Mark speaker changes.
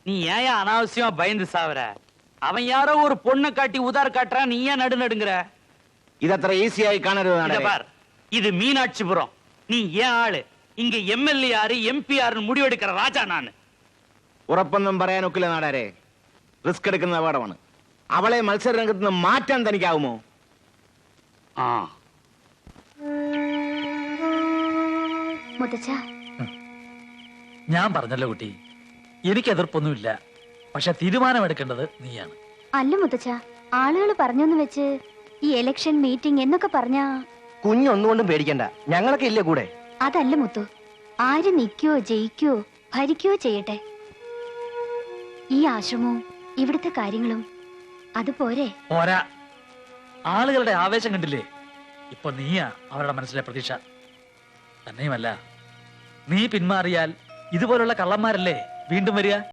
Speaker 1: நீ ஏன் அனாவசியமா பயந்து சாவற? அவன் யாரோ ஒரு பொண்ணை காட்டி உதார் காட்டுறான், நீ ஏன் நடுநடுங்கிற?
Speaker 2: இது அത്ര ஈஸியாയി കാണരുത്.
Speaker 1: பார், இது மீனாட்சிபுரம். நீ ஏன் ஆளு? இங்க எம்எல்ஏ யாரு, எம்பி யாருன்னு முடிவெடுக்கிற ராஜா நானு.
Speaker 2: ഉറപ്പൊന്നും പറയാനൊക്കില്ല നാടാരെ. റിസ്ക് എടുക്കുന്ന അപകടമാണ്. അവളെ മത്സര രംഗത്ത് നിന്ന് മാറ്റാൻ തനിക്കാവുമോ?
Speaker 1: ആ
Speaker 3: മുത്തച്ഛ,
Speaker 4: ഞാൻ പറഞ്ഞല്ലോ കുട്ടി, എനിക്ക് എതിർപ്പൊന്നുമില്ല. പക്ഷെ തീരുമാനമെടുക്കേണ്ടത് നീയാണ്.
Speaker 3: അല്ല മുത്തച്ഛ, ആളുകൾ പറഞ്ഞെന്ന് വെച്ച് ഈ ഇലക്ഷൻ മീറ്റിംഗ് എന്നൊക്കെ പറഞ്ഞാ
Speaker 5: കുഞ്ഞൊന്നുകൊണ്ടും പേടിക്കണ്ട, ഞങ്ങളൊക്കെ ഇല്ലേ കൂടെ.
Speaker 3: അതല്ല മുത്തു, ആര് നിക്കോ ജയിക്കോ ഭരിക്കോ ചെയ്യട്ടെ, ഈ ആശ്രമവും ഇവിടുത്തെ കാര്യങ്ങളും അതുപോരെ.
Speaker 4: പോരാ, ആളുകളുടെ ആവേശം കണ്ടില്ലേ? ഇപ്പൊ നീയാ അവരുടെ മനസ്സിലെ പ്രതീക്ഷ. തന്നെയുമല്ല, നീ പിന്മാറിയാൽ ഇതുപോലുള്ള കള്ളന്മാരല്ലേ വീണ്ടും വരിക.